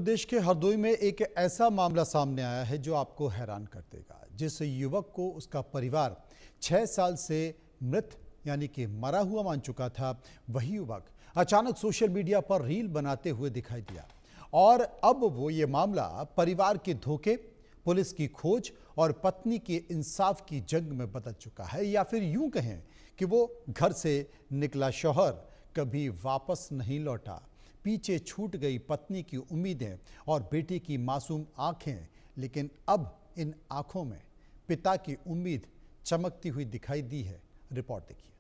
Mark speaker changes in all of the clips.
Speaker 1: प्रदेश के हरदोई में एक ऐसा मामला सामने आया है जो आपको हैरान कर देगा। जिस युवक को उसका परिवार 6 साल से मृत यानी कि मरा हुआ मान चुका था, वही युवक अचानक सोशल मीडिया पर रील बनाते हुए दिखाई दिया और अब वो ये मामला परिवार के धोखे, पुलिस की खोज और पत्नी के इंसाफ की जंग में बदल चुका है। या फिर यूं कहें कि वो घर से निकला शौहर कभी वापस नहीं लौटा, पीछे छूट गई पत्नी की उम्मीदें और बेटे की मासूम आंखें, लेकिन अब इन आंखों में पिता की उम्मीद चमकती हुई दिखाई दी है। रिपोर्ट देखिए।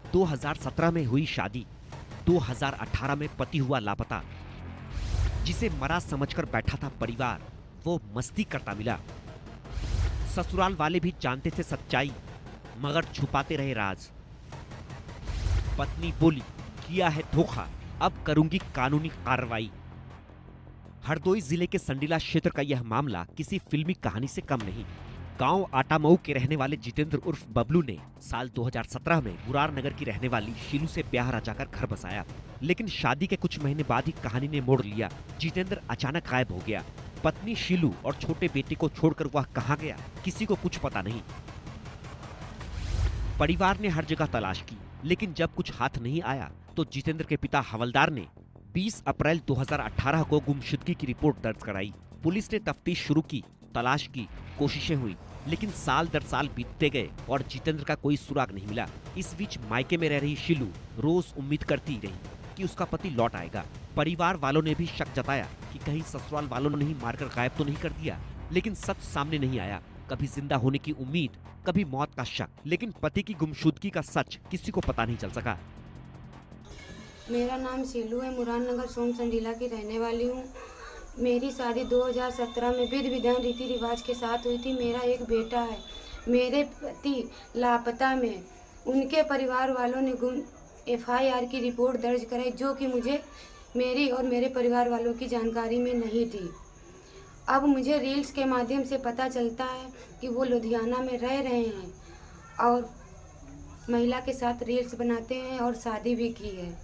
Speaker 2: – 2017 में हुई शादी, 2018 में पति हुआ लापता। जिसे मरा समझकर बैठा था परिवार, वो मस्ती करता मिला। ससुराल वाले भी जानते थे सच्चाई, मगर छुपाते रहे राज। पत्नी बोली, किया है धोखा, अब करूंगी कानूनी कार्रवाई। हरदोई जिले के संडीला क्षेत्र का यह मामला किसी फिल्मी कहानी से कम नहीं। गांव आटामऊ के रहने वाले जितेंद्र उर्फ बबलू ने साल 2017 में मुरार नगर की रहने वाली शीलू से ब्याह रचाकर घर बसाया, लेकिन शादी के कुछ महीने बाद ही कहानी ने मोड़ लिया। जितेंद्र अचानक गायब हो गया। पत्नी शीलू और छोटे बेटे को छोड़कर वह कहां गया, किसी को कुछ पता नहीं। परिवार ने हर जगह तलाश की, लेकिन जब कुछ हाथ नहीं आया तो जितेंद्र के पिता हवलदार ने 20 अप्रैल 2018 को गुमशुदगी की रिपोर्ट दर्ज कराई। पुलिस ने तफ्तीश शुरू की, तलाश की, कोशिशें हुई, लेकिन साल दर साल बीतते गए और जितेंद्र का कोई सुराग नहीं मिला। इस बीच मायके में रह रही शीलू रोज उम्मीद करती रही कि उसका पति लौट आएगा। परिवार वालों ने भी शक जताया कि कहीं ससुराल वालों ने ही मारकर गायब तो नहीं कर दिया, लेकिन सच सामने नहीं आया। कभी जिंदा होने की उम्मीद, कभी मौत का शक, लेकिन पति की गुमशुदगी का सच किसी को पता नहीं चल सका।
Speaker 3: मेरा नाम शीलू है, मुरार नगर सोम संडीला की रहने वाली हूँ। मेरी शादी 2017 में विधि विधान रीति रिवाज के साथ हुई थी। मेरा एक बेटा है। मेरे पति लापता में उनके परिवार वालों ने FIR की रिपोर्ट दर्ज कराई, जो कि मेरी और मेरे परिवार वालों की जानकारी में नहीं थी। अब मुझे रील्स के माध्यम से पता चलता है कि वो लुधियाना में रह रहे हैं और महिला के साथ रील्स बनाते हैं और शादी भी की है।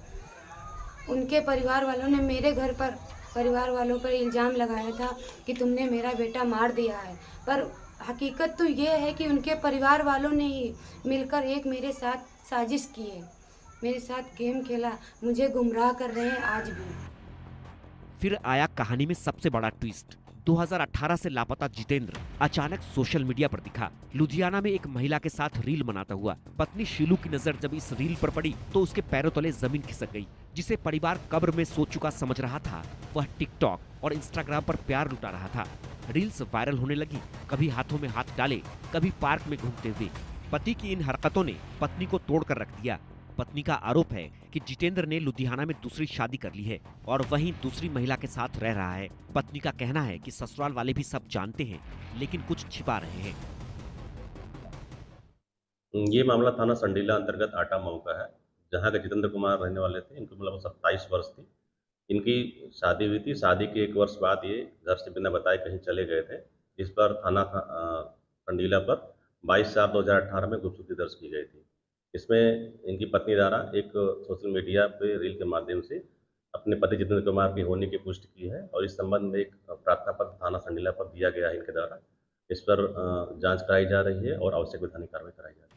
Speaker 3: उनके परिवार वालों ने मेरे घर पर परिवार वालों पर इल्ज़ाम लगाया था कि तुमने मेरा बेटा मार दिया है, पर हकीकत तो ये है कि उनके परिवार वालों ने ही मिलकर एक मेरे साथ साजिश की है, मेरे साथ गेम खेला, मुझे गुमराह कर रहे हैं आज भी।
Speaker 2: फिर आया कहानी में सबसे बड़ा ट्विस्ट। 2018 से लापता जितेंद्र अचानक सोशल मीडिया पर दिखा, लुधियाना में एक महिला के साथ रील बनाता हुआ। पत्नी शीलू की नजर जब इस रील पर पड़ी तो उसके पैरों तले जमीन खिसक गई। जिसे परिवार कब्र में सो चुका समझ रहा था, वह टिकटॉक और इंस्टाग्राम पर प्यार लुटा रहा था। रील्स वायरल होने लगी, कभी हाथों में हाथ डाले, कभी पार्क में घूमते हुए। पति की इन हरकतों ने पत्नी को तोड़कर रख दिया। पत्नी का आरोप है कि जितेंद्र ने लुधियाना में दूसरी शादी कर ली है और वहीं दूसरी महिला के साथ रह रहा है। पत्नी का कहना है कि ससुराल वाले भी सब जानते हैं, लेकिन कुछ छिपा रहे हैं।
Speaker 4: ये मामला थाना संडीला अंतर्गत आटामऊ का है, जहां के जितेंद्र कुमार रहने वाले थे। इनकी उम्र 27 वर्ष थी। इनकी शादी हुई थी। शादी के 1 वर्ष बाद ये घर से बिना बताए कहीं चले गए थे। इस पर थाना संडीला पर 22/4/2018 में गुमशुदगी दर्ज की गई थी। इसमें इनकी पत्नी द्वारा एक सोशल मीडिया पे रील के माध्यम से अपने पति जितेंद्र कुमार की होने की पुष्टि की है और इस संबंध में एक प्रार्थना पत्र थाना संडीला पर दिया गया है इनके द्वारा। इस पर जांच कराई जा रही है और आवश्यक वैधानिक कार्रवाई कराई जा रही है।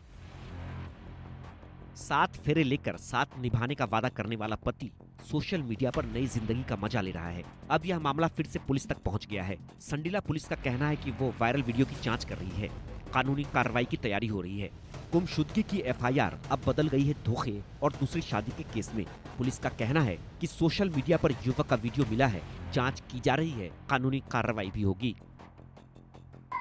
Speaker 2: 7 फेरे लेकर साथ निभाने का वादा करने वाला पति सोशल मीडिया पर नई जिंदगी का मजा ले रहा है। अब यह मामला फिर से पुलिस तक पहुंच गया है। संडीला पुलिस का कहना है कि वो वायरल वीडियो की जांच कर रही है, कानूनी कार्रवाई की तैयारी हो रही है। गुमशुदगी की FIR अब बदल गई है धोखे और दूसरी शादी के केस में। पुलिस का कहना है कि सोशल मीडिया पर युवक का वीडियो मिला है, जांच की जा रही है, कानूनी कार्रवाई भी होगी।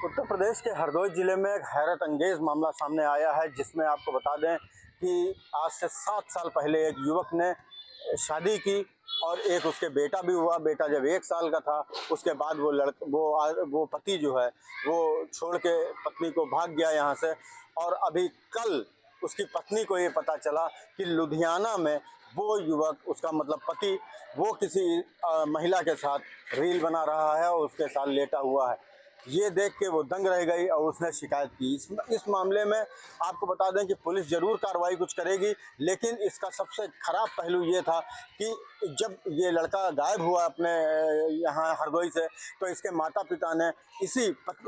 Speaker 5: उत्तर प्रदेश के हरदोई जिले में एक हैरत अंगेज मामला सामने आया है, जिसमें आपको बता दें कि आज से 7 साल पहले एक युवक ने शादी की और एक उसके बेटा भी हुआ। बेटा जब 1 साल का था, उसके बाद वो पति जो है वो छोड़ के पत्नी को भाग गया यहाँ से। और अभी कल उसकी पत्नी को ये पता चला कि लुधियाना में वो युवक, उसका मतलब पति, वो किसी महिला के साथ रील बना रहा है और उसके साथ लेटा हुआ है। ये देख के वो दंग रह गई और उसने शिकायत की। इस मामले में आपको बता दें कि पुलिस ज़रूर कार्रवाई कुछ करेगी, लेकिन इसका सबसे ख़राब पहलू ये था कि जब ये लड़का गायब हुआ अपने यहाँ हरदोई से, तो इसके माता पिता ने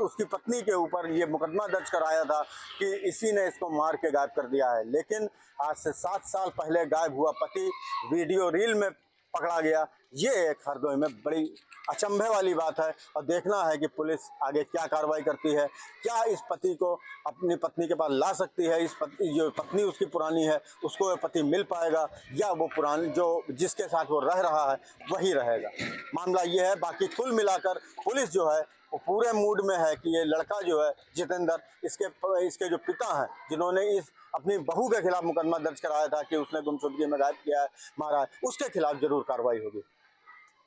Speaker 5: उसकी पत्नी के ऊपर ये मुकदमा दर्ज कराया था कि इसी ने इसको मार के गायब कर दिया है। लेकिन आज से 7 साल पहले गायब हुआ पति वीडियो रील में पकड़ा गया। ये एक हरदोई में बड़ी अचंभे वाली बात है और देखना है कि पुलिस आगे क्या कार्रवाई करती है। क्या इस पति को अपनी पत्नी के पास ला सकती है? जो पत्नी उसकी पुरानी है उसको वो पति मिल पाएगा, या वो पुरानी जो जिसके साथ वो रह रहा है वही रहेगा? मामला ये है। बाकी कुल मिलाकर पुलिस जो है वो पूरे मूड में है कि ये लड़का जो है जितेंद्र, इसके जो पिता हैं जिन्होंने अपनी बहू के खिलाफ मुकदमा दर्ज कराया था कि उसने गुमशुदगी में गायब किया है, मारा है, उसके खिलाफ जरूर कार्रवाई होगी।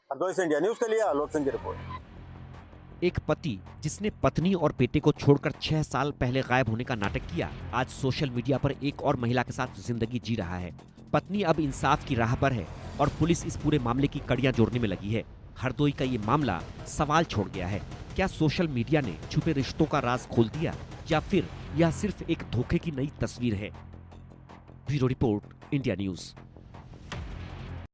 Speaker 5: हरदोई से इंडिया न्यूज के लिए आलोक सिंह की रिपोर्ट।
Speaker 2: एक पति जिसने पत्नी और बेटे को छोड़कर 6 साल पहले गायब होने का नाटक किया, आज सोशल मीडिया पर एक और महिला के साथ जिंदगी जी रहा है। पत्नी अब इंसाफ की राह पर है और पुलिस इस पूरे मामले की कड़ियां जोड़ने में लगी है। हरदोई का ये मामला सवाल छोड़ गया है। क्या सोशल मीडिया ने छुपे रिश्तों का राज खोल दिया, या फिर यह सिर्फ एक धोखे की नई तस्वीर है? Bureau report, India news.